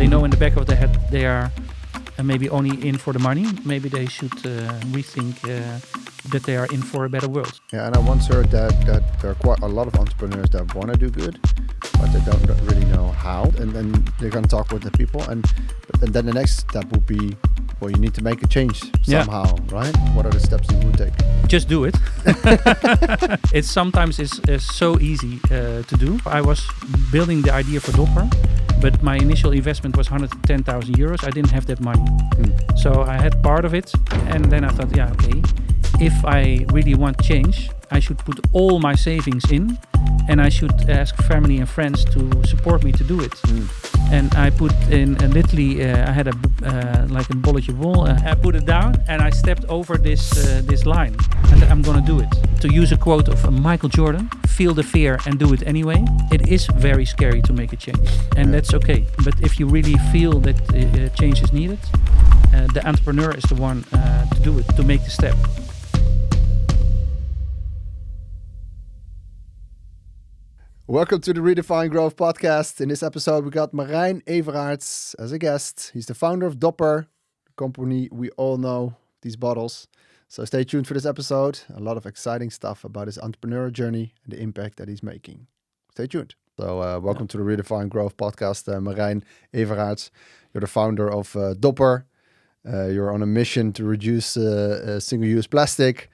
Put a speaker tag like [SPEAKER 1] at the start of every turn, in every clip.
[SPEAKER 1] They know in the back of their head they are maybe only in for the money. Maybe they should rethink that they are in for a better world.
[SPEAKER 2] Yeah, and I once heard that there are quite a lot of entrepreneurs that want to do good, but they don't really know how. And then they're going to talk with the people. And then the next step would be, well, you need to make a change somehow, right? What are the steps you would take?
[SPEAKER 1] Just do it. It sometimes is so easy to do. I was building the idea for Dopper, but my initial investment was 110,000 euros. I didn't have that money. So I had part of it. And then I thought, okay, if I really want change, I should put all my savings in, and I should ask family and friends to support me to do it. And I put in literally, I had like a bolletje wol. I put it down and I stepped over this line, and I'm gonna do it. To use a quote of Michael Jordan: "Feel the fear and do it anyway." It is very scary to make a change, and that's okay. But if you really feel that change is needed, the entrepreneur is the one to do it, to make the step.
[SPEAKER 2] Welcome to the Redefine Growth podcast. In this episode, we got Merijn Everaarts as a guest. He's the founder of Dopper, the company we all know, these bottles. So stay tuned for this episode. A lot of exciting stuff about his entrepreneurial journey and the impact that he's making. Stay tuned. So welcome to the Redefine Growth podcast, Merijn Everaarts. You're the founder of Dopper. You're on a mission to reduce single-use plastic.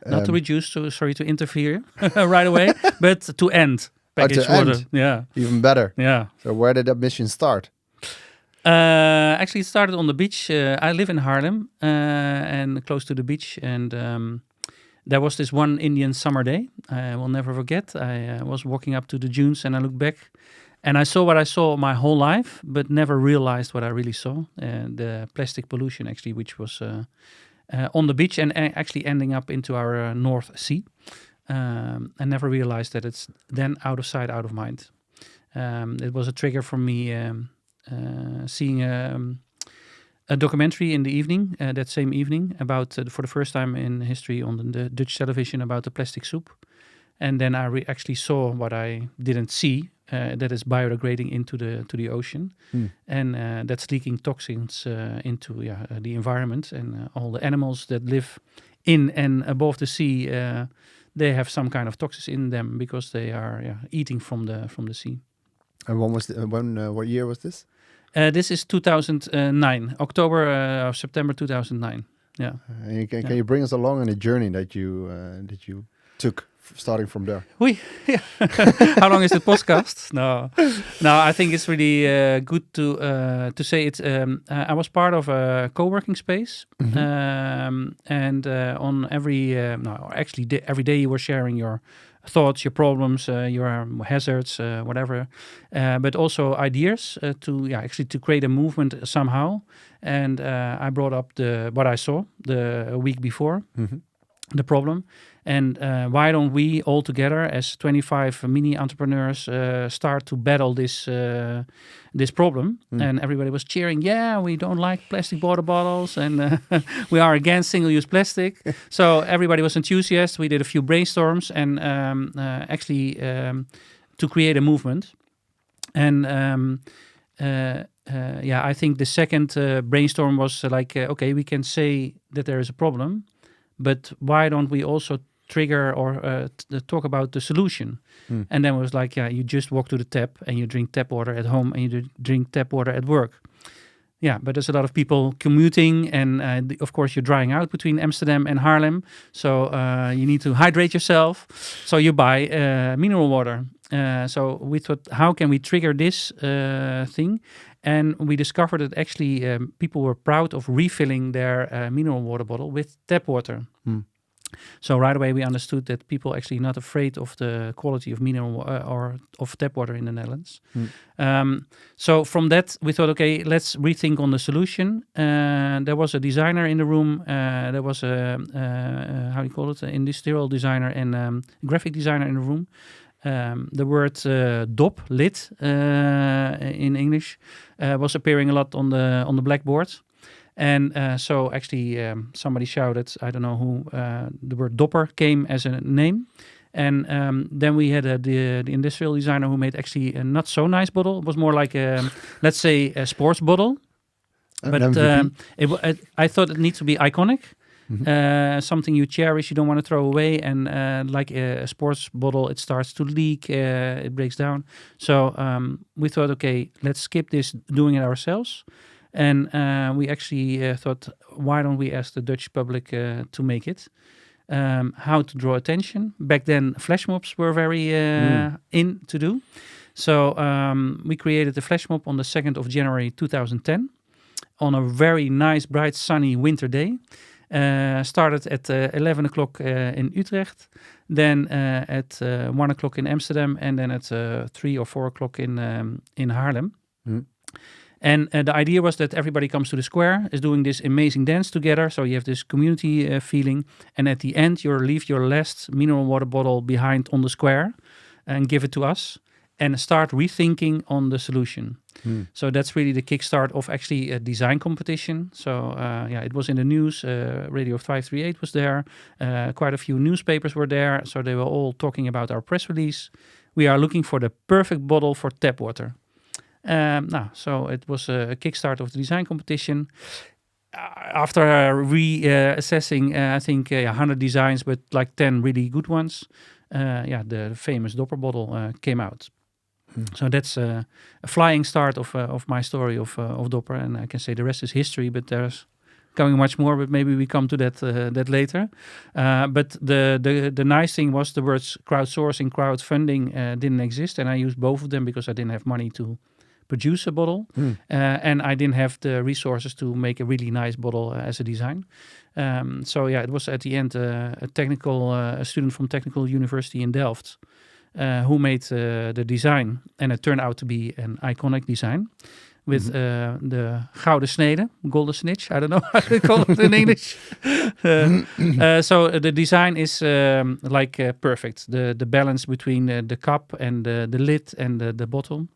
[SPEAKER 1] Not to reduce, sorry to interfere right away, but to end. Packaged water. End. Yeah.
[SPEAKER 2] Even better.
[SPEAKER 1] Yeah.
[SPEAKER 2] So where did that mission start?
[SPEAKER 1] Actually, it started on the beach. I live in Haarlem and close to the beach. And there was this one Indian summer day. I will never forget. I was walking up to the dunes and I looked back. And I saw what I saw my whole life, but never realized what I really saw. The plastic pollution, actually, which was on the beach and actually ending up into our North Sea. I never realized that it's then out of sight, out of mind. It was a trigger for me seeing a documentary in the evening, that same evening, about for the first time in history on the Dutch television about the plastic soup. And then I actually saw what I didn't see, that is biodegrading into the ocean. And that's leaking toxins into the environment, and all the animals that live in and above the sea, they have some kind of toxins in them because they are eating from the sea.
[SPEAKER 2] And what year was this?
[SPEAKER 1] This is 2009, October or September 2009. Yeah.
[SPEAKER 2] Can you bring us along on a journey that you took starting from there?
[SPEAKER 1] How long is the podcast? No, I think it's really good to say it. I was part of a co-working space, and on every day you were sharing your thoughts, your problems, your hazards, whatever, but also ideas to create a movement somehow. And I brought up what I saw the week before. The problem, and why don't we all together as 25 mini entrepreneurs start to battle this problem? And everybody was cheering, we don't like plastic water bottles, and we are against single-use plastic. So everybody was enthusiastic. We did a few brainstorms and to create a movement. And I think the second brainstorm was okay, we can say that there is a problem, but why don't we also trigger or talk about the solution? And then it was you just walk to the tap and you drink tap water at home and you drink tap water at work. Yeah, but there's a lot of people commuting, and of course you're drying out between Amsterdam and Haarlem. So you need to hydrate yourself. So you buy mineral water. So we thought, how can we trigger this thing? And we discovered that actually people were proud of refilling their mineral water bottle with tap water. So right away we understood that people actually not afraid of the quality of mineral or of tap water in the Netherlands. So from that we thought, okay, let's rethink on the solution. There was a designer in the room. There was a an industrial designer and graphic designer in the room. The word lit in English was appearing a lot on the blackboard. And so actually somebody shouted, I don't know who, the word Dopper came as a name. And then we had the industrial designer who made actually a not so nice bottle. It was more like let's say a sports bottle. But I thought it needs to be iconic. Something you cherish, you don't want to throw away, and like a sports bottle, it starts to leak, it breaks down. So we thought, okay, let's skip this doing it ourselves. And we actually thought, why don't we ask the Dutch public to make it? How to draw attention. Back then, flash mobs were very in to do. So we created the flash mob on the 2nd of January 2010 on a very nice, bright, sunny winter day. Started at 11 o'clock in Utrecht, then at 1 o'clock in Amsterdam, and then at 3 or 4 o'clock in Haarlem. And the idea was that everybody comes to the square, is doing this amazing dance together, so you have this community feeling, and at the end you leave your last mineral water bottle behind on the square and give it to us, and start rethinking on the solution. So that's really the kickstart of actually a design competition. So it was in the news. Radio 538 was there. Quite a few newspapers were there. So they were all talking about our press release. We are looking for the perfect bottle for tap water. So it was a kickstart of the design competition. After reassessing, I think 100 designs, but like 10 really good ones, the famous Dopper bottle came out. So that's a flying start of my story of Dopper, and I can say the rest is history. But there's coming much more. But maybe we come to that later. But the nice thing was the words crowdsourcing, crowdfunding didn't exist, and I used both of them because I didn't have money to produce a bottle, and I didn't have the resources to make a really nice bottle as a design. It was at the end a student from Technical University in Delft. Who made the design, and it turned out to be an iconic design with the gouden snede, golden snitch. I don't know how to call it in English. So the design is perfect. The balance between the cup and the lid and the bottle,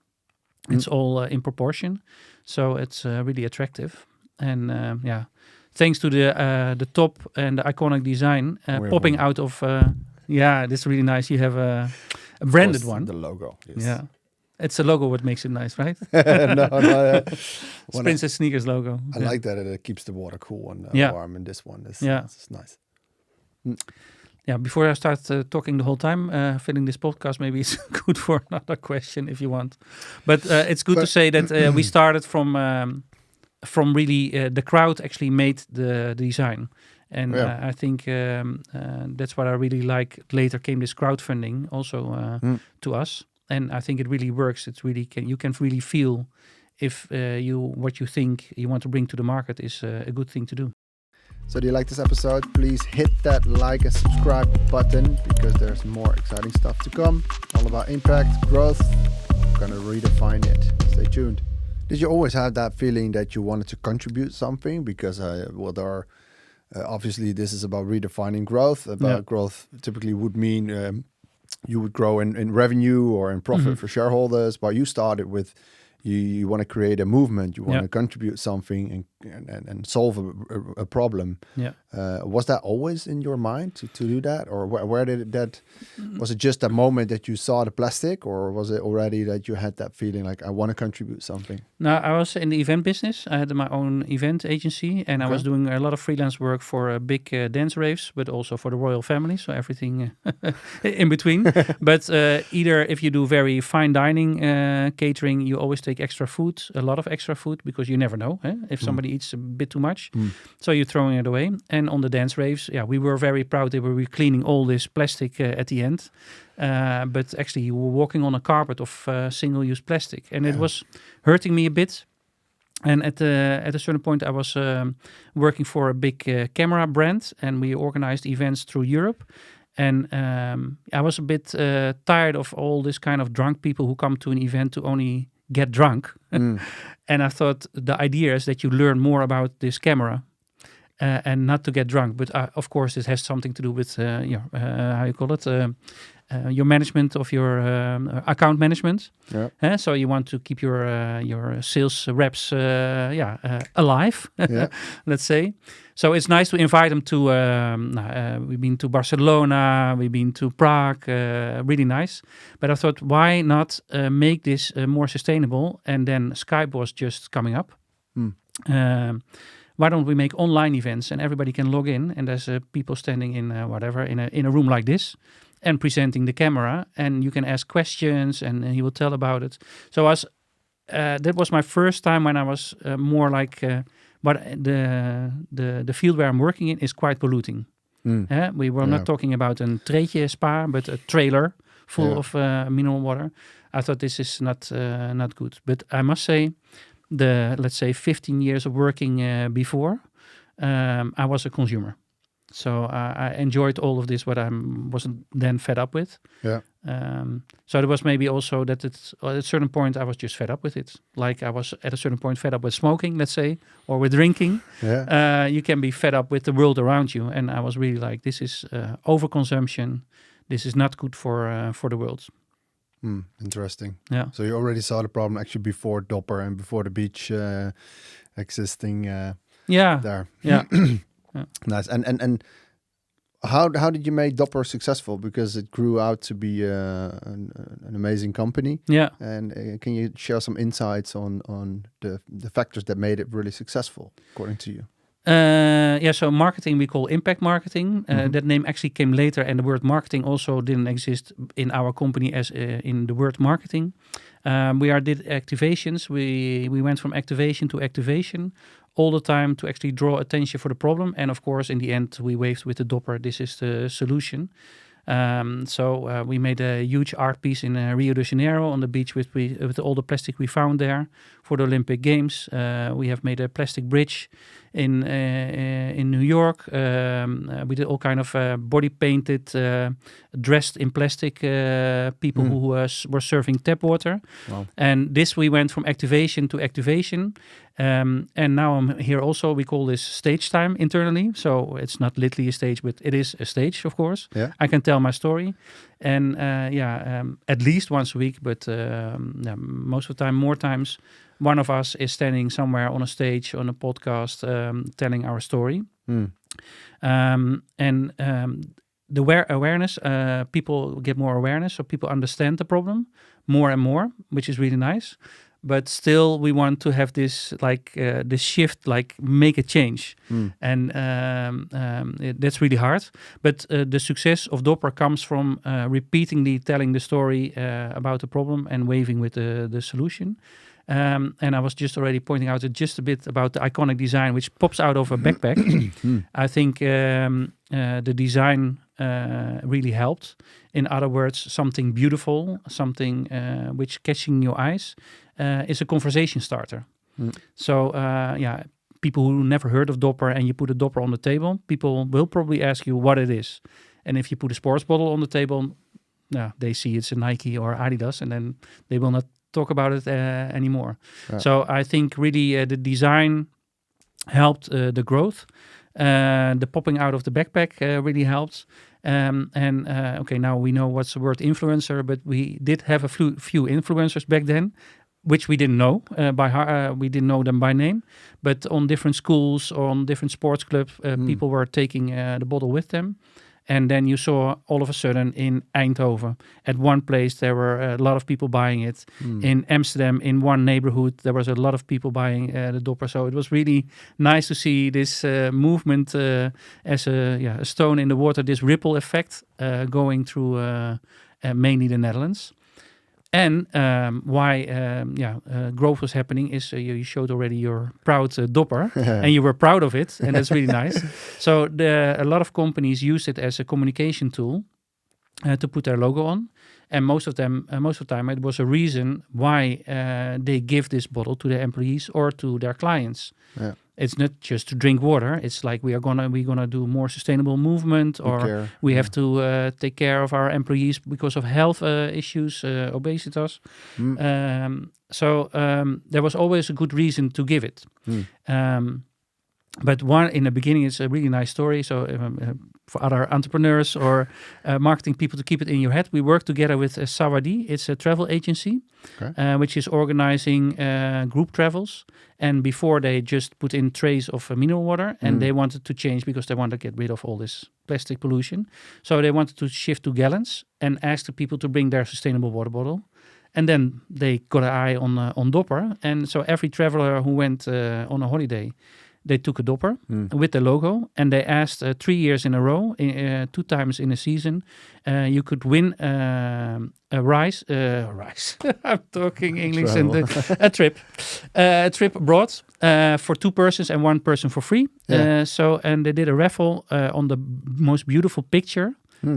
[SPEAKER 1] it's all in proportion. So it's really attractive. And thanks to the top and the iconic design popping out of. This is really nice. You have a branded one.
[SPEAKER 2] The logo. Yes.
[SPEAKER 1] Yeah. It's a logo what makes it nice, right?
[SPEAKER 2] No.
[SPEAKER 1] It's Princess Sneakers logo.
[SPEAKER 2] I like that it keeps the water cool and warm, and this one is nice.
[SPEAKER 1] Yeah, before I start talking the whole time, filling this podcast, maybe it's good for another question if you want. But it's good to say that we started from really the crowd actually made the design. And I think that's what I really like. Later came this crowdfunding also to us, and I think it really works. It's really you can really feel if what you think you want to bring to the market is a good thing to do.
[SPEAKER 2] So do you like this episode? Please hit that like and subscribe button because there's more exciting stuff to come. All about impact, growth. I'm gonna redefine it. Stay tuned. Did you always have that feeling that you wanted to contribute something? Because there are obviously, this is about redefining growth. Growth typically would mean you would grow in revenue or in profit for shareholders. But you started with you want to create a movement. You want to contribute something and solve a problem. Yeah. Was that always in your mind to do that, or where did that? Was it just a moment that you saw the plastic, or was it already that you had that feeling like I want to contribute something?
[SPEAKER 1] No, I was in the event business. I had my own event agency, and I was doing a lot of freelance work for big dance raves, but also for the royal family. So everything in between. But either if you do very fine dining catering, you always take extra food, a lot of extra food, because you never know if somebody eats a bit too much. So you're throwing it away. And on the dance raves, we were very proud that we were cleaning all this plastic at the end. But actually, you were walking on a carpet of single-use plastic, and it was hurting me a bit. And at a certain point, I was working for a big camera brand, and we organized events through Europe. And I was a bit tired of all this kind of drunk people who come to an event to only get drunk. And I thought the idea is that you learn more about this camera. and not to get drunk. But of course, it has something to do with how you call it, your management of your account management.
[SPEAKER 2] Yeah.
[SPEAKER 1] So you want to keep your sales reps, alive. Let's say. So it's nice to invite them to. We've been to Barcelona, we've been to Prague. Really nice. But I thought, why not make this more sustainable? And then Skype was just coming up. Why don't we make online events and everybody can log in and there's people standing in in a room like this and presenting the camera and you can ask questions and he will tell about it. So that was my first time when I was more like, but the field where I'm working in is quite polluting. We were not talking about a treetje spa, but a trailer full of mineral water. I thought this is not good. But I must say, let's say 15 years of working before, I was a consumer. So I enjoyed all of this, what I wasn't then fed up with.
[SPEAKER 2] Yeah.
[SPEAKER 1] So there was maybe also that at a certain point I was just fed up with it. Like I was at a certain point fed up with smoking, let's say, or with drinking.
[SPEAKER 2] Yeah.
[SPEAKER 1] You can be fed up with the world around you. And I was really like, this is overconsumption. This is not good for the world.
[SPEAKER 2] Interesting.
[SPEAKER 1] Yeah.
[SPEAKER 2] So you already saw the problem actually before Dopper and before the beach existing there.
[SPEAKER 1] Yeah.
[SPEAKER 2] Yeah. Nice. And how did you make Dopper successful? Because it grew out to be an amazing company.
[SPEAKER 1] Yeah.
[SPEAKER 2] And can you share some insights on the factors that made it really successful, according to you?
[SPEAKER 1] So marketing we call impact marketing. That name actually came later, and the word marketing also didn't exist in our company as in the word marketing. We did activations. We went from activation to activation all the time to actually draw attention for the problem. And of course, in the end, we waved with the Dopper. This is the solution. So we made a huge art piece in Rio de Janeiro on the beach with all the plastic we found there for the Olympic Games. We have made a plastic bridge in New York. We did all kind of body painted, dressed in plastic people who were serving tap water.
[SPEAKER 2] Wow.
[SPEAKER 1] And this we went from activation to activation. And now I'm here also. We call this stage time internally. So it's not literally a stage, but it is a stage, of course.
[SPEAKER 2] Yeah.
[SPEAKER 1] I can tell my story. And at least once a week, but most of the time, more times, one of us is standing somewhere on a stage, on a podcast, telling our story. The awareness, people get more awareness, so people understand the problem more and more, which is really nice. But still, we want to have this this shift, like make a change, and that's really hard. But the success of Dopper comes from repeatedly telling the story about the problem and waving with the solution. And I was just already pointing out just a bit about the iconic design, which pops out of a backpack. I think the design really helped. In other words, something beautiful, something which catching your eyes, is a conversation starter. So, people who never heard of Dopper and you put a Dopper on the table, people will probably ask you what it is. And if you put a sports bottle on the table, they see it's a Nike or Adidas, and then they will not talk about it anymore. So I think really the design helped the growth. The popping out of the backpack really helped. Okay, now we know what's the word influencer, but we did have a few influencers back then, which we didn't know we didn't know them by name, but on different schools or on different sports clubs, people were taking the bottle with them. And then you saw all of a sudden in Eindhoven, at one place, there were a lot of people buying it. In Amsterdam, in one neighborhood, there was a lot of people buying the Dopper. So it was really nice to see this movement as a stone in the water, this ripple effect going through mainly the Netherlands. And why growth was happening is you showed already your proud Dopper, and you were proud of it, and that's really nice. So a lot of companies use it as a communication tool to put their logo on, and most of the time, it was a reason why they give this bottle to their employees or to their clients. Yeah. It's not just to drink water. It's like we're gonna do more sustainable movement, or we have to take care of our employees because of health issues, obesitas. So there was always a good reason to give it. But one in the beginning, it's a really nice story. So for other entrepreneurs or marketing people to keep it in your head, we work together with Sawadi. It's a travel agency, which is organizing group travels. And before they just put in trays of mineral water, and they wanted to change because they want to get rid of all this plastic pollution. So they wanted to shift to gallons and ask the people to bring their sustainable water bottle. And then they got an eye on Dopper. And so every traveler who went on a holiday, they took a Dopper with the logo, and they asked 3 years in a row, 2 times in a season, you could win a rice. I'm talking English and a trip abroad for 2 persons and 1 person for free. And they did a raffle on the most beautiful picture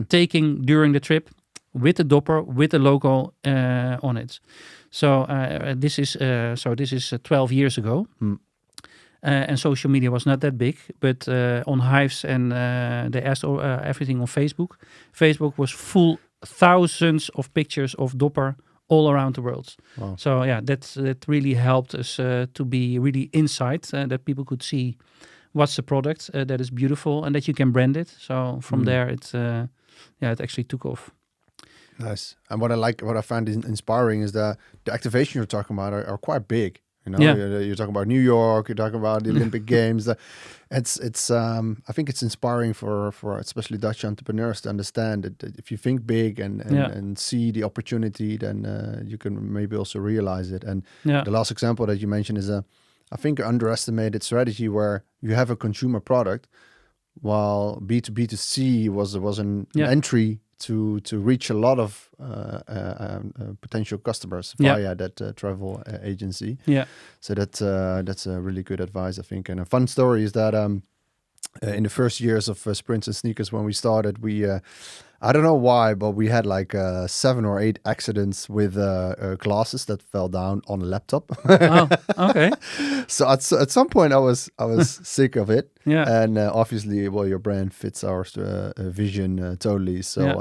[SPEAKER 1] taking during the trip with the Dopper with the logo on it. So this is 12 years ago. And social media was not that big, but on Hives and they asked everything on Facebook. Facebook was full, thousands of pictures of Dopper all around the world. Wow. So that really helped us to be really inside, that people could see what's the product that is beautiful and that you can brand it. So from there, it actually took off.
[SPEAKER 2] Nice. And what I find inspiring is that the activation you're talking about are quite big. You know, you're talking about New York. You're talking about the Olympic Games. It's. I think it's inspiring for especially Dutch entrepreneurs to understand that if you think big and see the opportunity, then you can maybe also realize it. And the last example that you mentioned is I think, underestimated strategy where you have a consumer product, while B2B2C was an entry to reach a lot of potential customers via that travel agency. Yeah. So that's a really good advice, I think. And a fun story is that in the first years of Sprints and Sneakers, when we started, we I don't know why, but we had like 7 or 8 accidents with glasses that fell down on a laptop.
[SPEAKER 1] Oh, okay.
[SPEAKER 2] So at some point I was sick of it. Yeah. And obviously, well, your brand fits our vision totally. So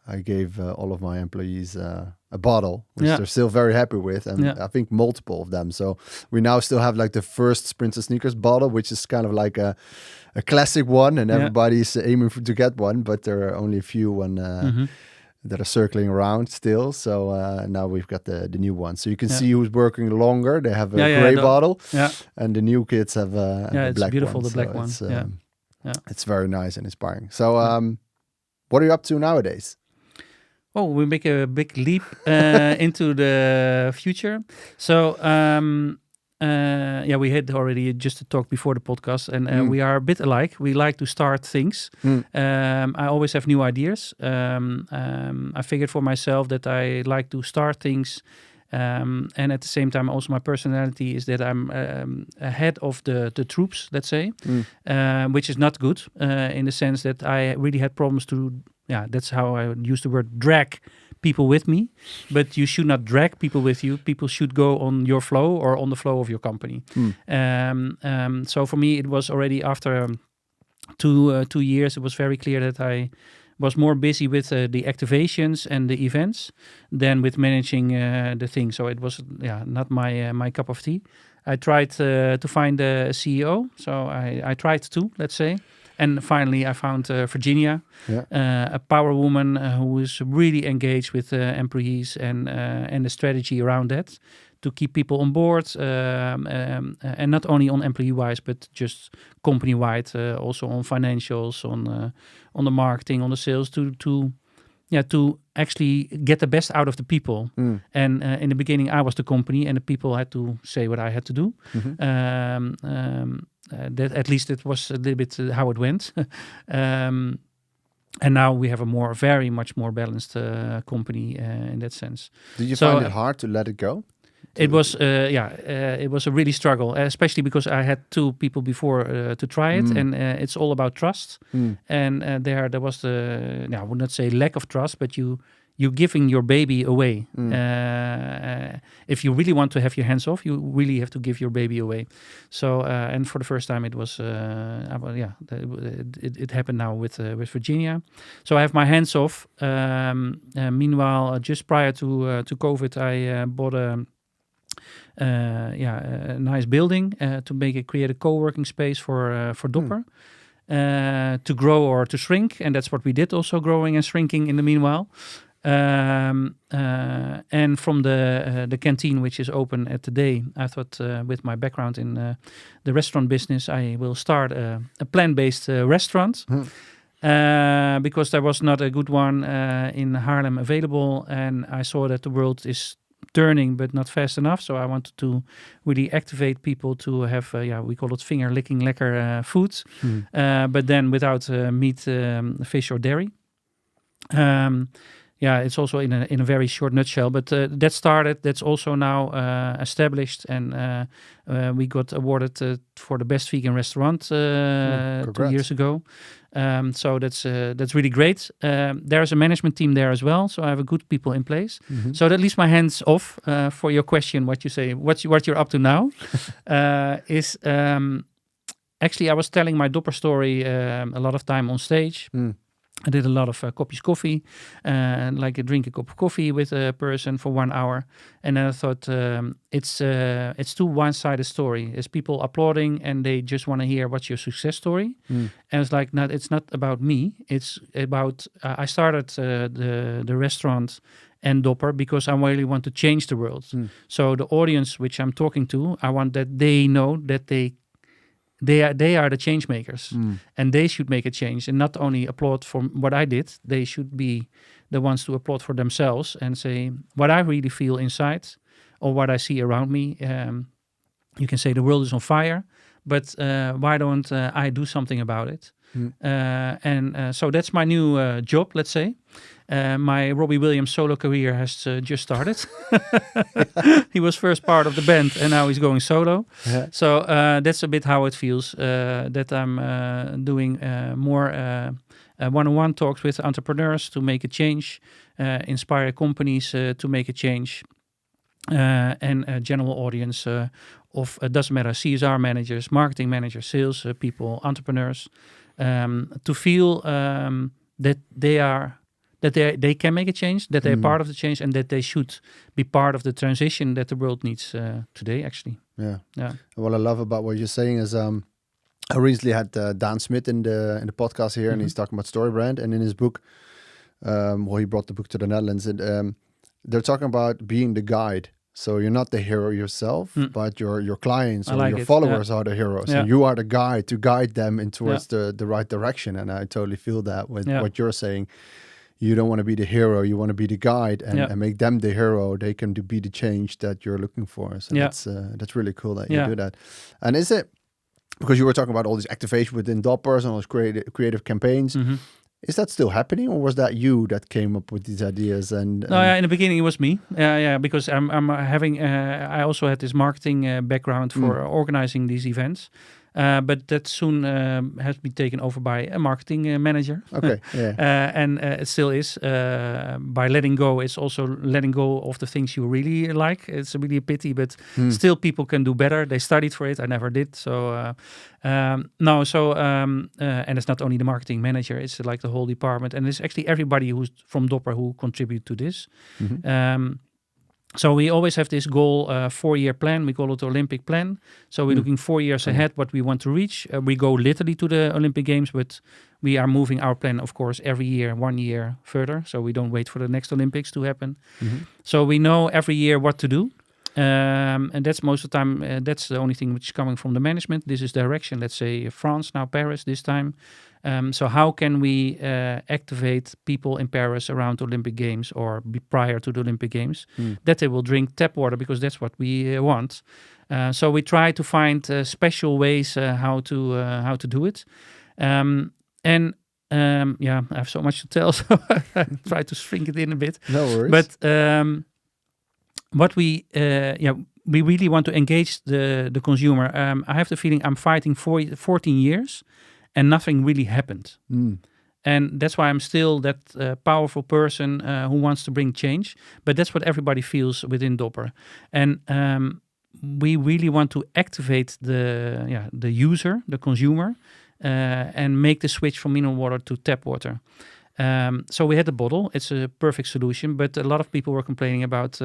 [SPEAKER 2] I gave all of my employees a bottle, which they're still very happy with, and I think multiple of them. So we now still have like the first Sprints and Sneakers bottle, which is kind of like a classic one, and everybody's aiming to get one, but there are only a few that are circling around still. So now we've got the new one. So you can see who's working longer. They have a gray bottle, and the new kids have a
[SPEAKER 1] it's
[SPEAKER 2] black
[SPEAKER 1] beautiful,
[SPEAKER 2] one.
[SPEAKER 1] the black one.
[SPEAKER 2] It's very nice and inspiring. So what are you up to nowadays?
[SPEAKER 1] Oh, we make a big leap into the future. So, we had already just talked before the podcast, and we are a bit alike. We like to start things. I always have new ideas. I figured for myself that I like to start things. And at the same time, also my personality is that I'm ahead of the troops, let's say, which is not good in the sense that I really had problems to... that's how I use the word drag people with me. But you should not drag people with you. People should go on your flow or on the flow of your company. So for me, it was already after 2 years, it was very clear that I was more busy with the activations and the events than with managing the thing. So it was not my cup of tea. I tried to find a CEO. So I tried to, let's say. And finally, I found Virginia, a power woman who is really engaged with employees and the strategy around that to keep people on board, and not only on employee-wise, but just company-wide, also on financials, on the marketing, on the sales, to actually get the best out of the people. And in the beginning, I was the company, and the people had to say what I had to do. That at least it was a little bit how it went. And now we have a very much more balanced company in that sense.
[SPEAKER 2] Did you find it hard to let it go?
[SPEAKER 1] It was, it was a really struggle, especially because I had 2 people before to try it, and it's all about trust. And there was I would not say lack of trust, but you're giving your baby away. If you really want to have your hands off, you really have to give your baby away. So, and for the first time, it was, it happened now with Virginia. So I have my hands off. Meanwhile, just prior to COVID, I bought a nice building to create a co-working space for Dopper. To grow or to shrink, and that's what we did, also growing and shrinking in the meanwhile. And from the canteen, which is open at the day, I thought with my background in the restaurant business, I will start a plant-based restaurant. Because there was not a good one in Haarlem available, and I saw that the world is turning but not fast enough, so I wanted to really activate people to have we call it finger licking lekker foods, but then without meat, fish or dairy. It's also in a very short nutshell, but that started. That's also now established, and we got awarded for the best vegan restaurant 2 years ago. So that's really great. There's a management team there as well, so I have a good people in place. So that leaves my hands off for your question. What you say, what you're up to now, is actually I was telling my Dopper story a lot of time on stage. I did a lot of coffee, like drink a cup of coffee with a person for 1 hour, and then I thought it's too one-sided story. It's people applauding and they just want to hear what's your success story, and it's like it's not about me. It's about I started the restaurant and Dopper because I really want to change the world. So the audience which I'm talking to, I want that they know that they are the change makers, and they should make a change and not only applaud for what I did. They should be the ones to applaud for themselves and say what I really feel inside or what I see around me. You can say the world is on fire, but why don't I do something about it? So that's my new job, let's say. My Robbie Williams solo career has just started. He was first part of the band and now he's going solo. So that's a bit how it feels, that I'm doing more one-on-one talks with entrepreneurs to make a change, inspire companies to make a change, and a general audience of, it doesn't matter, CSR managers, marketing managers, sales people, entrepreneurs, to feel that they can make a change, that they're part of the change, and that they should be part of the transition that the world needs today, actually.
[SPEAKER 2] Yeah. What I love about what you're saying is I recently had Dan Smith in the podcast here, and he's talking about StoryBrand, and in his book, he brought the book to the Netherlands, and they're talking about being the guide. So you're not the hero yourself, but your clients or your followers are the heroes. So you are the guide to guide them in towards the right direction. And I totally feel that with what you're saying. You don't want to be the hero, you want to be the guide and make them the hero. They can be the change that you're looking for. So that's really cool that you do that. And is it, because you were talking about all these activation within Doppers and all those creative campaigns, is that still happening, or was that you that came up with these ideas? And
[SPEAKER 1] in the beginning it was me. Because I'm having. I also had this marketing background for organizing these events, but that soon has been taken over by a marketing manager.
[SPEAKER 2] Okay,
[SPEAKER 1] and it still is. By letting go, it's also letting go of the things you really like. It's really a pity, but still people can do better. They studied for it. I never did. So. And it's not only the marketing manager, it's like the whole department, and it's actually everybody who's from Dopper who contribute to this. So we always have this goal, 4-year plan. We call it the Olympic plan. So we're looking 4 years ahead, what we want to reach. We go literally to the Olympic Games, but we are moving our plan, of course, every year, 1 year further. So we don't wait for the next Olympics to happen. So we know every year what to do. And that's most of the time, that's the only thing which is coming from the management. This is direction, let's say France, now Paris this time. So how can we activate people in Paris around the Olympic Games or prior to the Olympic Games, that they will drink tap water, because that's what we want. So we try to find special ways how to do it. I have so much to tell, so I try to shrink it in a bit.
[SPEAKER 2] No worries.
[SPEAKER 1] But what we really want to engage the consumer. I have the feeling I'm fighting for 14 years and nothing really happened. And that's why I'm still that powerful person who wants to bring change. But that's what everybody feels within Dopper. And we really want to activate the user, the consumer, and make the switch from mineral water to tap water. So we had the bottle. It's a perfect solution, but a lot of people were complaining about,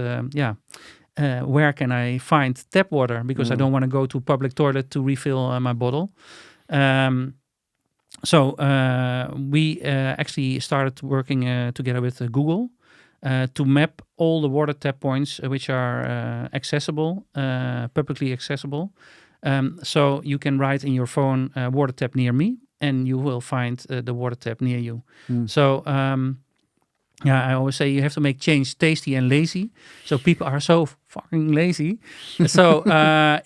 [SPEAKER 1] where can I find tap water? Because I don't want to go to public toilet to refill my bottle. So we actually started working together with Google to map all the water tap points which are accessible, publicly accessible. So you can write in your phone water tap near me, and you will find the water tap near you. So I always say you have to make change tasty and lazy. So people are so fucking lazy. So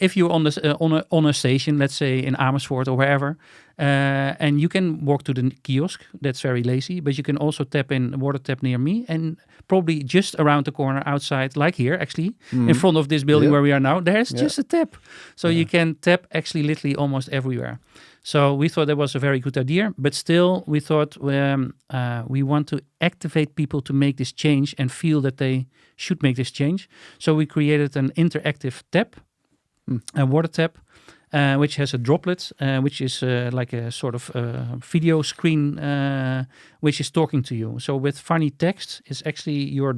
[SPEAKER 1] if you're on a station, let's say in Amersfoort or wherever, and you can walk to the kiosk, that's very lazy. But you can also tap in water tap near me, and probably just around the corner outside, like here actually, in front of this building where we are now, there's just a tap. So you can tap actually literally almost everywhere. So we thought that was a very good idea, but still we thought we want to activate people to make this change and feel that they should make this change. So we created an interactive tap, a water tap, which has a droplet, which is like a sort of video screen, which is talking to you. So with funny text, it's actually you're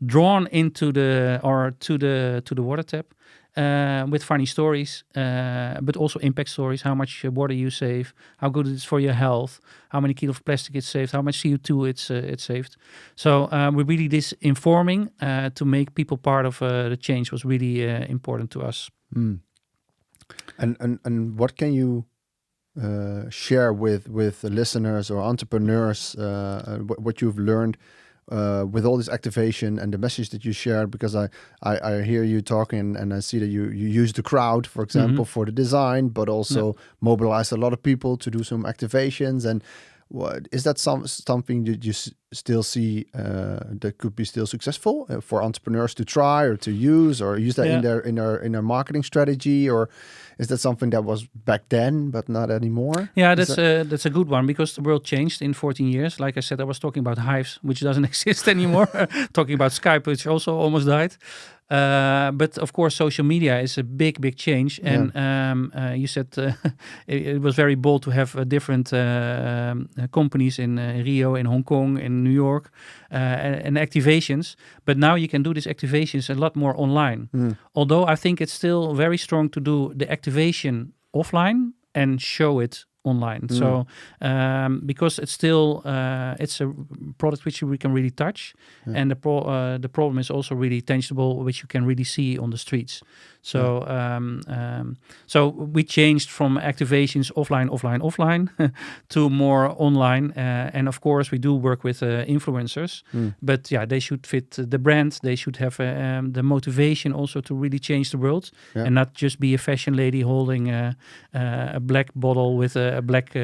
[SPEAKER 1] drawn into to the water tap. With funny stories, but also impact stories, how much water you save, how good it is for your health, how many kilos of plastic it's saved, how much CO2 it's saved. So we really this informing to make people part of the change was really important to us.
[SPEAKER 2] And what can you share with the listeners or entrepreneurs what you've learned with all this activation and the message that you shared? Because I hear you talking and I see that you use the crowd, for example, for the design, but also mobilize a lot of people to do some activations. And is that something that you still see that could be still successful for entrepreneurs to try or to use that in their marketing strategy? Or is that something that was back then but not anymore?
[SPEAKER 1] Yeah, that's a good one, because the world changed in 14 years. Like I said, I was talking about Hives, which doesn't exist anymore. Talking about Skype, which also almost died. But of course, social media is a big change. And you said it was very bold to have different companies in Rio, in Hong Kong, in New York, and activations. But now you can do these activations a lot more online. Although I think it's still very strong to do the activation offline and show it online. So because it's still it's a product which we can really touch, and the problem is also really tangible, which you can really see on the streets. So so we changed from activations offline to more online, and of course we do work with influencers, but they should fit the brand. They should have the motivation also to really change the world, and not just be a fashion lady holding a black bottle with a black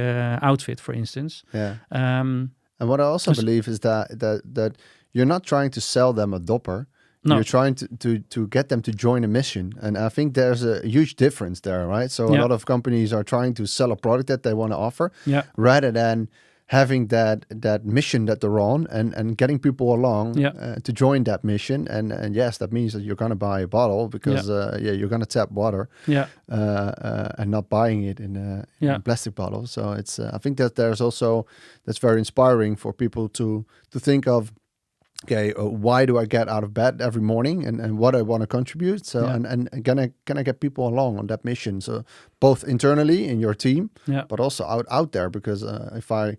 [SPEAKER 1] outfit, for instance.
[SPEAKER 2] And what I also believe is that you're not trying to sell them a Dopper.
[SPEAKER 1] No.
[SPEAKER 2] You're trying to get them to join a mission. And I think there's a huge difference there, right? So a lot of companies are trying to sell a product that they want to offer, rather than having that mission that they're on and getting people along to join that mission. And yes, that means that you're going to buy a bottle because you're going to tap water and not buying it in a plastic bottle. So it's I think that that's very inspiring for people to think of, okay, why do I get out of bed every morning and what I want to contribute? So and can I get people along on that mission? So both internally in your team, but also out there, because if I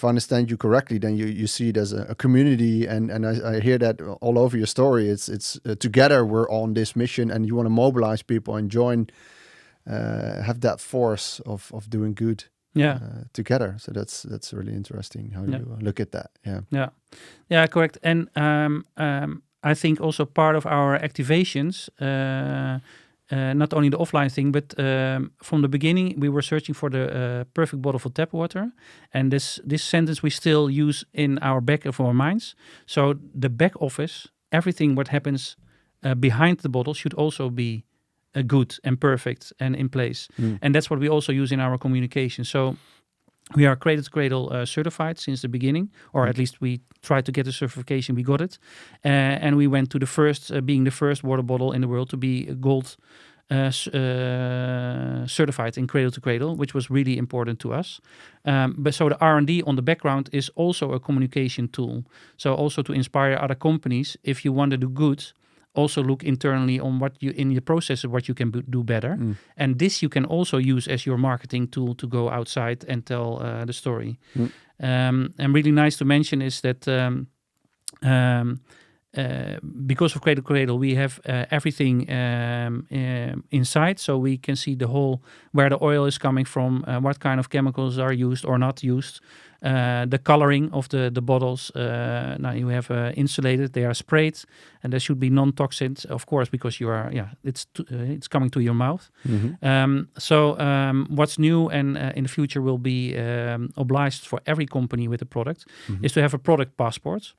[SPEAKER 2] understand you correctly, then you see it as a community, and I hear that all over your story. It's together we're on this mission, and you want to mobilize people and join, have that force of doing good. Together. So that's really interesting how you look at that.
[SPEAKER 1] Yeah, correct. And I think also part of our activations, not only the offline thing, but from the beginning we were searching for the perfect bottle for tap water, and this sentence we still use in our back of our minds. So the back office, everything what happens behind the bottle should also be good and perfect and in place. And that's what we also use in our communication. So we are Cradle to Cradle certified since the beginning, or at least we tried to get the certification, we got it. And we went to the first, being the first water bottle in the world to be gold certified in Cradle to Cradle, which was really important to us. But so the R&D on the background is also a communication tool. So also to inspire other companies, if you want to do good, also look internally on what you in your processes what you can do better, and this you can also use as your marketing tool to go outside and tell the story. And really nice to mention is that because of Cradle to Cradle, we have everything inside, so we can see the whole where the oil is coming from, what kind of chemicals are used or not used, the coloring of the bottles. Now you have insulated; they are sprayed, and there should be non-toxic, of course, because you are it's coming to your mouth. So what's new and in the future will be obliged for every company with a product is to have a product passport.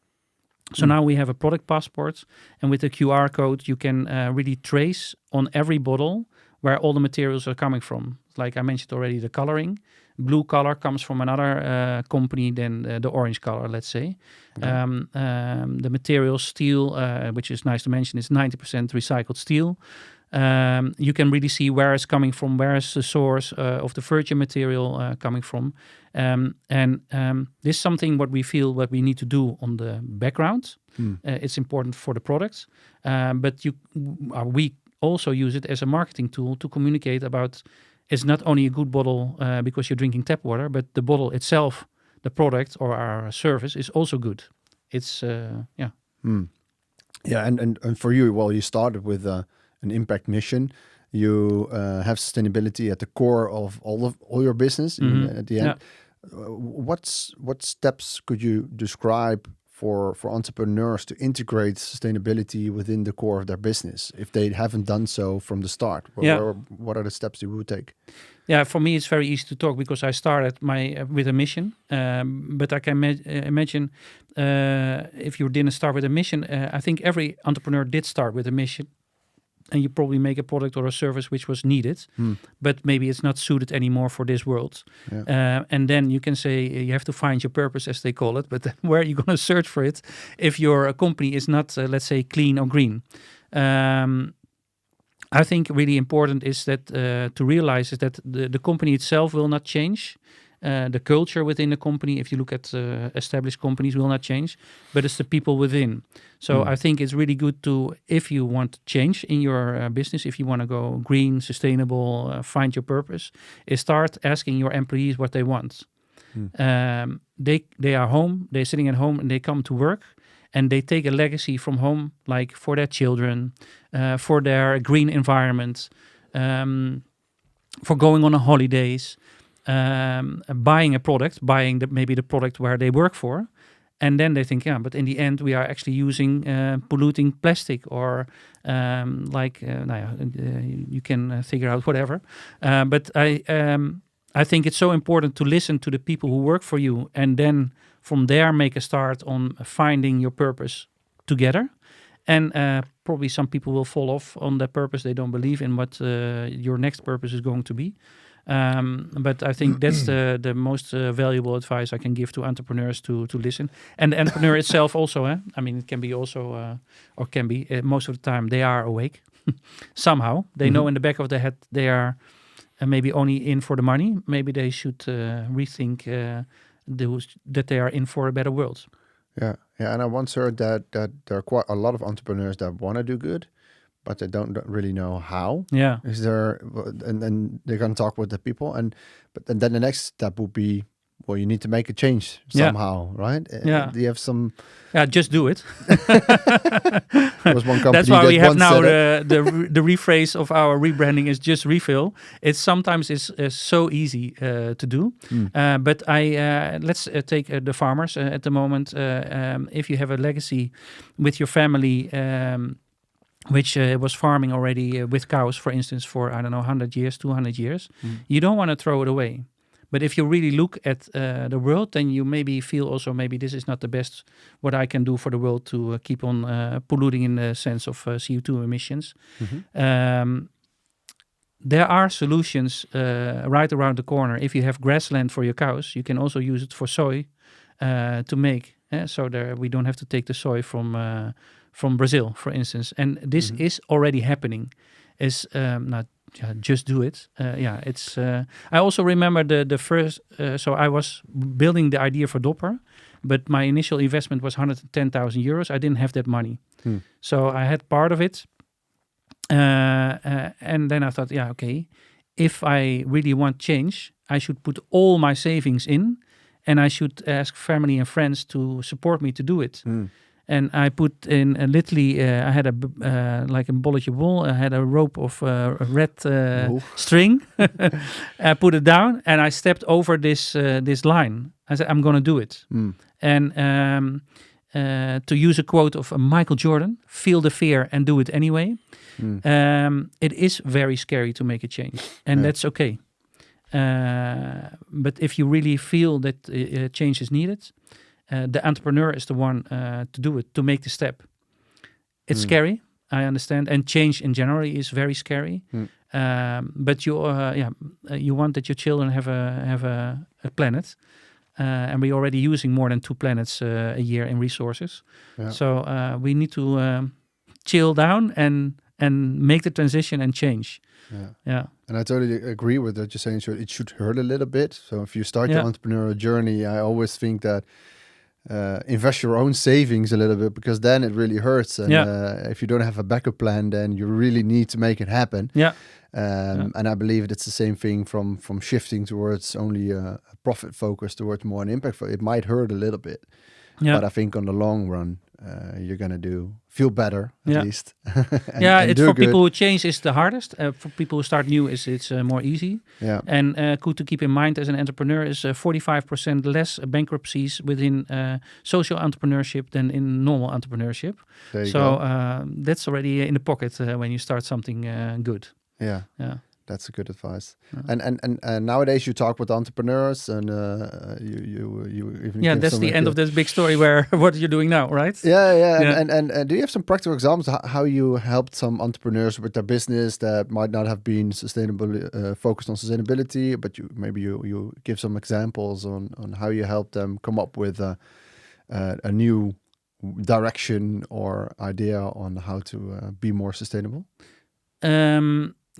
[SPEAKER 1] So now we have a product passport, and with the QR code, you can really trace on every bottle where all the materials are coming from. Like I mentioned already, the coloring. Blue color comes from another company than the orange color, let's say. The material steel, which is nice to mention, is 90% recycled steel. You can really see where it's coming from, where is the source of the virgin material coming from. This is something what we feel what we need to do on the background. It's important for the products, but we also use it as a marketing tool to communicate about it's not only a good bottle because you're drinking tap water, but the bottle itself, the product or our service is also good. It's,
[SPEAKER 2] Yeah, and for you, well, you started with an impact mission. You have sustainability at the core of all your business at the end.
[SPEAKER 1] Yeah.
[SPEAKER 2] What steps could you describe for entrepreneurs to integrate sustainability within the core of their business if they haven't done so from the start? What are the steps you would take?
[SPEAKER 1] Yeah, for me it's very easy to talk because I started with a mission. But I can imagine if you didn't start with a mission, I think every entrepreneur did start with a mission. And you probably make a product or a service which was needed, but maybe it's not suited anymore for this world. And then you can say you have to find your purpose, as they call it, but where are you going to search for it if your company is not, let's say, clean or green? I think really important is that to realize is that the company itself will not change. The culture within the company, if you look at established companies, will not change, but it's the people within. So I think it's really good to, if you want change in your business, if you want to go green, sustainable, find your purpose, is start asking your employees what they want. They are home, they're sitting at home and they come to work and they take a legacy from home, like for their children, for their green environment, for going on a holidays, buying a product, maybe the product where they work for, and then they think, but in the end we are actually using polluting plastic or you can figure out whatever. But I think it's so important to listen to the people who work for you, and then from there make a start on finding your purpose together. And probably some people will fall off on that purpose. They don't believe in what your next purpose is going to be. But I think that's the most valuable advice I can give to entrepreneurs to listen. And the entrepreneur itself also, I mean, it can be also, or can be, most of the time they are awake. Somehow. They know in the back of their head they are maybe only in for the money. Maybe they should rethink that they are in for a better world.
[SPEAKER 2] Yeah, and I once heard that there are quite a lot of entrepreneurs that want to do good, but they don't really know how.
[SPEAKER 1] Yeah.
[SPEAKER 2] Is there, and they're going to talk with the people, but then the next step would be, well, you need to make a change somehow, right?
[SPEAKER 1] Yeah.
[SPEAKER 2] Do you have some?
[SPEAKER 1] Yeah, just do it.
[SPEAKER 2] There was one company
[SPEAKER 1] that's why we have now
[SPEAKER 2] the
[SPEAKER 1] rephrase of our rebranding is just refill. It's sometimes is so easy to do. But let's take the farmers at the moment. If you have a legacy with your family, which was farming already with cows, for instance, for, 100 years, 200 years, you don't want to throw it away. But if you really look at the world, then you maybe feel also maybe this is not the best what I can do for the world to keep on polluting in the sense of CO2 emissions. There are solutions right around the corner. If you have grassland for your cows, you can also use it for soy to make. So we don't have to take the soy from Brazil, for instance. And this is already happening. Is not. Just do it. It's. I also remember the first. So I was building the idea for Dopper, but my initial investment was 110,000 euros. I didn't have that money. So I had part of it. And then I thought, okay, if I really want change, I should put all my savings in, and I should ask family and friends to support me to do it. And I put in literally, I had like a bolletje wol. I had a rope of red string. I put it down, and I stepped over this line. I said, I'm going to do it. And to use a quote of Michael Jordan, feel the fear and do it anyway. It is very scary to make a change, and that's okay. But if you really feel that change is needed, the entrepreneur is the one to do it, to make the step. It's scary, I understand, and change in general is very scary. But you want that your children have a planet, and we're already using more than 2 planets a year in resources. So we need to chill down and make the transition and change.
[SPEAKER 2] And I totally agree with what you're saying. So it should hurt a little bit. So if you start your entrepreneurial journey, I always think that invest your own savings a little bit, because then it really hurts. And if you don't have a backup plan, then you really need to make it happen. And I believe it's the same thing from shifting towards only a profit focus towards more an impact focus. It might hurt a little bit, but I think on the long run, you're gonna feel better at least. and
[SPEAKER 1] it's for people who change is the hardest. For people who start new, it's more easy. And good to keep in mind as an entrepreneur is 45% less bankruptcies within social entrepreneurship than in normal entrepreneurship. So that's already in the pocket when you start something good. That's
[SPEAKER 2] a good advice. And nowadays you talk with entrepreneurs, and you even
[SPEAKER 1] that's the end of this big story where what you're doing now, right?
[SPEAKER 2] And do you have some practical examples how you helped some entrepreneurs with their business that might not have been focused on sustainability, but you give some examples on how you help them come up with a new direction or idea on how to be more sustainable?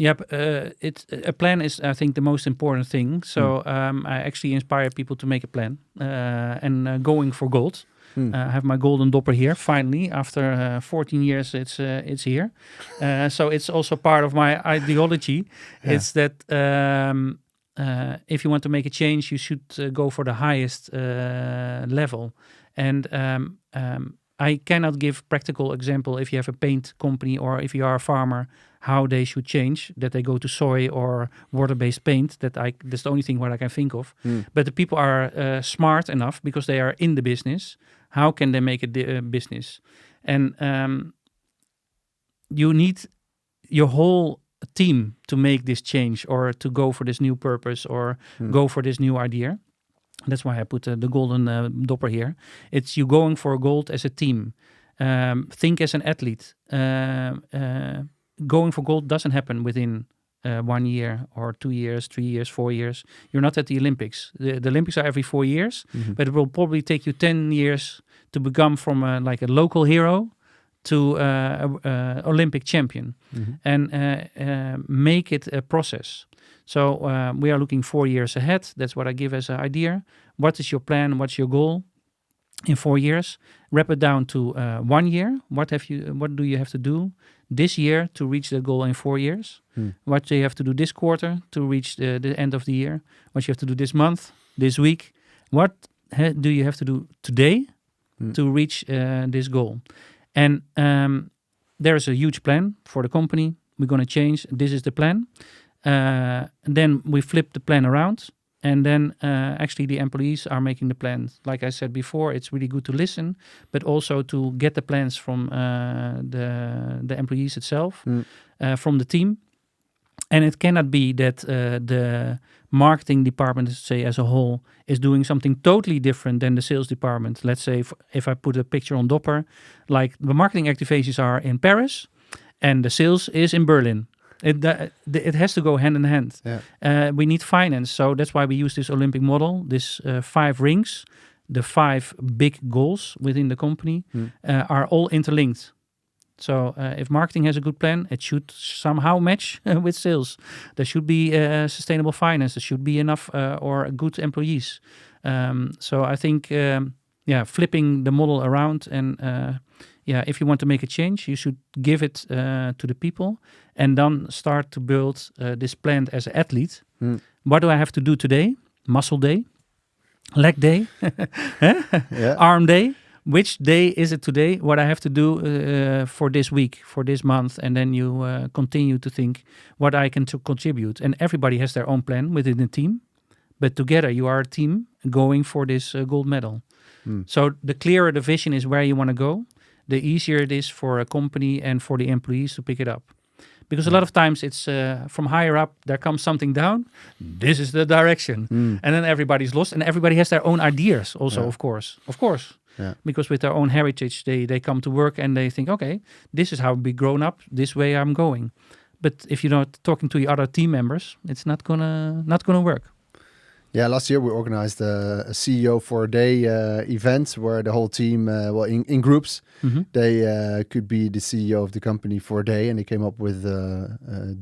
[SPEAKER 1] A plan is, I think, the most important thing. So I actually inspire people to make a plan and going for gold. I have my golden Dopper here. Finally, after 14 years, it's here. So it's also part of my ideology. It's that if you want to make a change, you should go for the highest level. And I cannot give practical example if you have a paint company or if you are a farmer, how they should change, that they go to soy or water-based paint. That's the only thing what I can think of. But the people are smart enough because they are in the business. How can they make a business? And you need your whole team to make this change or to go for this new purpose or go for this new idea. That's why I put the golden Dopper here. It's you going for gold as a team. Think as an athlete. Going for gold doesn't happen within 1 year or 2 years, 3 years, 4 years. You're not at the Olympics. The Olympics are every 4 years, but it will probably take you 10 years to become from like a local hero to Olympic champion and make it a process. So we are looking 4 years ahead. That's what I give as an idea. What is your plan? What's your goal in 4 years? Wrap it down to 1 year. What do you have to do this year to reach the goal in 4 years? What do you have to do this quarter to reach the end of the year? What you have to do this month, this week? What do you have to do today to reach this goal? And there is a huge plan for the company. We're going to change. This is the plan. Then we flip the plan around. And then actually the employees are making the plans. Like I said before, it's really good to listen, but also to get the plans from the employees itself, from the team. And it cannot be that the marketing department, say as a whole, is doing something totally different than the sales department. Let's say if I put a picture on Dopper, like the marketing activations are in Paris and the sales is in Berlin. It has to go hand in hand. We need finance, so that's why we use this Olympic model, this 5 rings, the 5 big goals within the company are all interlinked. So if marketing has a good plan, it should somehow match with sales. There should be sustainable finance. There should be enough or good employees. So I think, flipping the model around. And if you want to make a change, you should give it to the people and then start to build this plan as an athlete. What do I have to do today? Muscle day, leg day, arm day. Which day is it today? What I have to do for this week, for this month, and then you continue to think what I can contribute. And everybody has their own plan within the team, but together you are a team going for this gold medal. So the clearer the vision is where you want to go, the easier it is for a company and for the employees to pick it up. Because a lot of times it's from higher up, there comes something down. This is the direction. And then everybody's lost and everybody has their own ideas also, of course. Yeah. Because with their own heritage, they come to work and they think, okay, this is how we grown up. This way I'm going. But if you're not talking to your other team members, it's not gonna work.
[SPEAKER 2] Yeah, last year we organized a CEO for a day event where the whole team, in groups, they could be the CEO of the company for a day, and they came up with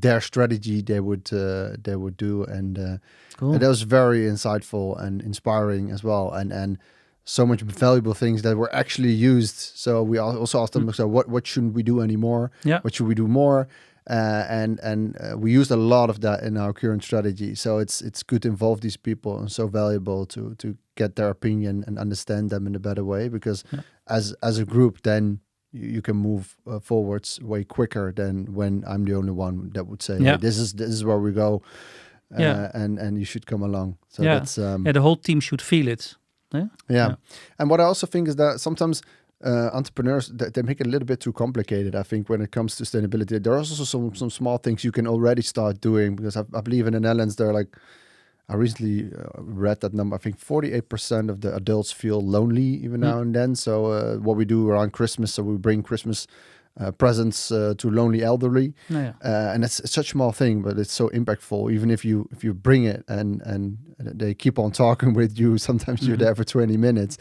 [SPEAKER 2] their strategy they would do, and
[SPEAKER 1] cool.
[SPEAKER 2] And that was very insightful and inspiring as well, and so much valuable things that were actually used. So we also asked them, so what shouldn't we do anymore?
[SPEAKER 1] Yeah.
[SPEAKER 2] What should we do more? And we used a lot of that in our current strategy. So it's good to involve these people, and so valuable to get their opinion and understand them in a better way. Because as a group, then you can move forwards way quicker than when I'm the only one that would say, hey, this is where we go, and you should come along. So that's
[SPEAKER 1] the whole team should feel it.
[SPEAKER 2] Yeah. And what I also think is that sometimes entrepreneurs, they make it a little bit too complicated. I think when it comes to sustainability, there are also some small things you can already start doing, because I believe in the Netherlands they're like, I recently read that number, I think 48% of the adults feel lonely even now and then. So what we do around Christmas, so we bring Christmas presents to lonely elderly, and it's such a small thing, but it's so impactful. Even if you bring it and they keep on talking with you, sometimes you're there for 20 minutes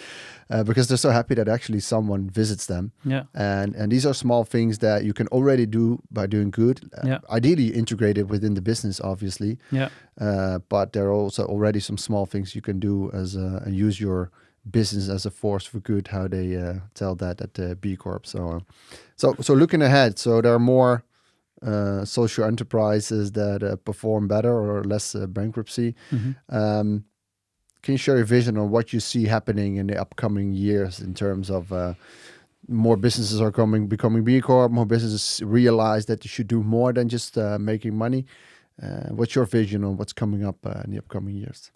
[SPEAKER 2] because they're so happy that actually someone visits them. And these are small things that you can already do by doing good. Ideally integrated within the business, obviously. But there are also already some small things you can do as and use your business as a force for good, how they tell that at the B Corp. So looking ahead, so there are more social enterprises that perform better or less bankruptcy. Can you share your vision on what you see happening in the upcoming years in terms of more businesses are becoming B Corp, more businesses realize that you should do more than just making money? What's your vision on what's coming up in the upcoming years?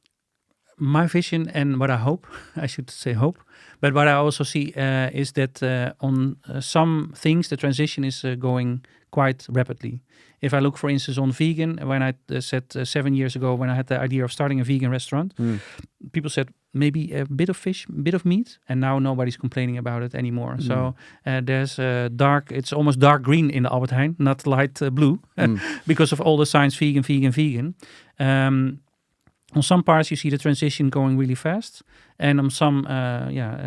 [SPEAKER 1] My vision and what I hope, I should say hope, but what I also see is that on some things, the transition is going quite rapidly. If I look, for instance, on vegan, when I said 7 years ago, when I had the idea of starting a vegan restaurant, people said maybe a bit of fish, a bit of meat, and now nobody's complaining about it anymore. So there's it's almost dark green in the Albert Heijn, not light blue, because of all the signs, vegan. On some parts, you see the transition going really fast. And on some,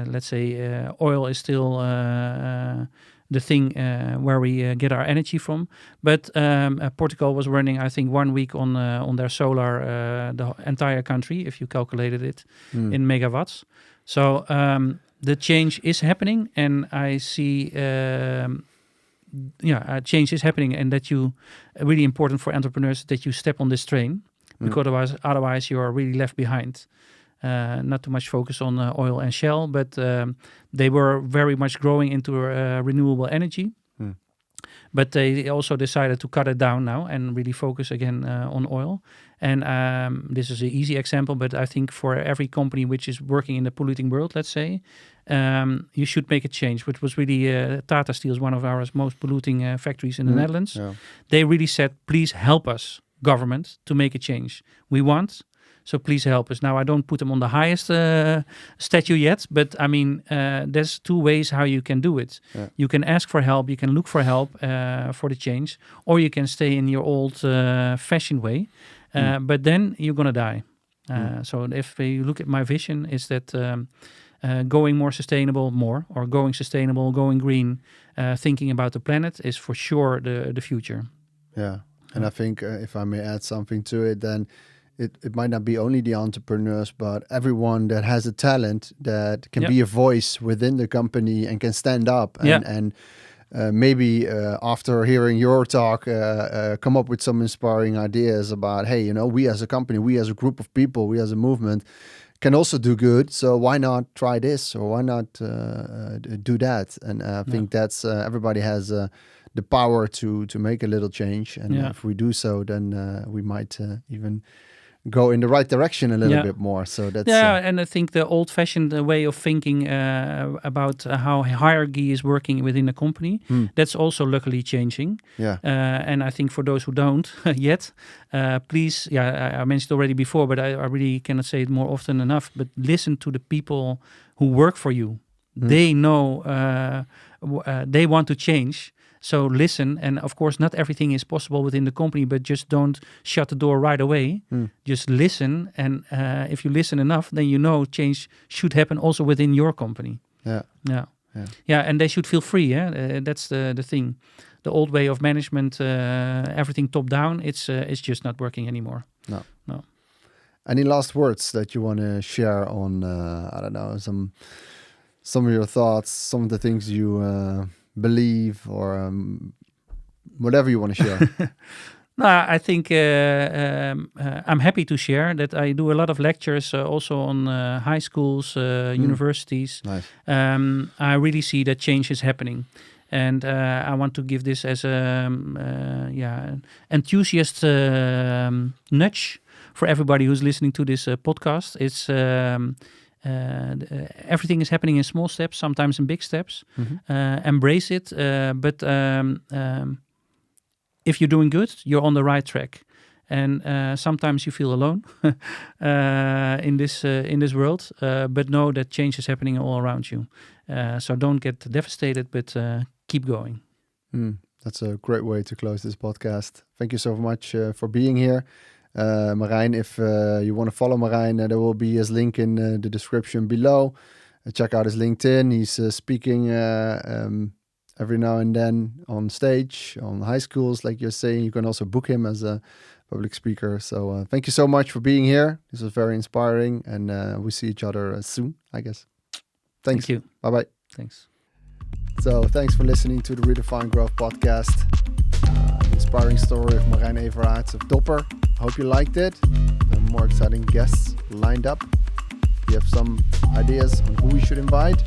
[SPEAKER 1] let's say oil is still the thing where we get our energy from. But Portugal was running, I think, 1 week on their solar, the entire country, if you calculated it in megawatts. So the change is happening, and I see... change is happening, and that really important for entrepreneurs that you step on this train, because otherwise you are really left behind. Not too much focus on oil and Shell, but they were very much growing into renewable energy. But they also decided to cut it down now and really focus again on oil. And this is an easy example, but I think for every company which is working in the polluting world, let's say, you should make a change, which was really Tata Steel is one of our most polluting factories in the Netherlands. They really said, please help us, government, to make a change. We want, so please help us. Now, I don't put them on the highest statue yet, but I mean, there's two ways how you can do it. You can ask for help, you can look for help for the change, or you can stay in your old fashioned way, but then you're going to die. So if you look at my vision, is that going more sustainable, going sustainable, going green, thinking about the planet is for sure the future.
[SPEAKER 2] Yeah. And I think if I may add something to it, then it might not be only the entrepreneurs, but everyone that has a talent that can be a voice within the company and can stand up and maybe after hearing your talk, come up with some inspiring ideas about, hey, we as a company, we as a group of people, we as a movement can also do good. So why not try this, or why not do that? And I think that's everybody has the power to make a little change. And if we do so, then we might even go in the right direction a little bit more. So that's
[SPEAKER 1] and I think the old-fashioned way of thinking about how hierarchy is working within a company, that's also luckily changing. And I think for those who don't yet, please, I mentioned already before, but I really cannot say it more often enough, but listen to the people who work for you. They know, they want to change. So listen, and of course, not everything is possible within the company, but just don't shut the door right away. Just listen, and if you listen enough, then change should happen also within your company. And they should feel free. That's the thing. The old way of management, everything top down, it's just not working anymore. No.
[SPEAKER 2] Any last words that you want to share on? I don't know, some of your thoughts, some of the things you believe, or whatever you want to share.
[SPEAKER 1] No, I think I'm happy to share that I do a lot of lectures also on high schools, universities.
[SPEAKER 2] Nice.
[SPEAKER 1] I really see that change is happening. And I want to give this as an enthusiast nudge for everybody who's listening to this podcast. It's everything is happening in small steps, sometimes in big steps. Embrace it, but if you're doing good, you're on the right track. And sometimes you feel alone in this world, but know that change is happening all around you. So don't get devastated, but keep going.
[SPEAKER 2] That's a great way to close this podcast. Thank you so much for being here. Merijn, if you want to follow Merijn, there will be his link in the description below. Check out his LinkedIn. He's speaking every now and then on stage, on high schools, like you're saying. You can also book him as a public speaker. So thank you so much for being here. This was very inspiring, and we see each other soon, I guess. Thanks.
[SPEAKER 1] Thank you.
[SPEAKER 2] Bye-bye.
[SPEAKER 1] Thanks.
[SPEAKER 2] So thanks for listening to the Redefine Growth podcast. Inspiring story of Merijn Everaarts of Dopper. Hope you liked it. There are more exciting guests lined up. If you have some ideas on who we should invite,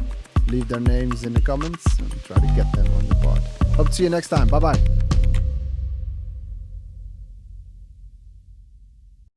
[SPEAKER 2] leave their names in the comments and try to get them on the pod. Hope to see you next time. Bye-bye.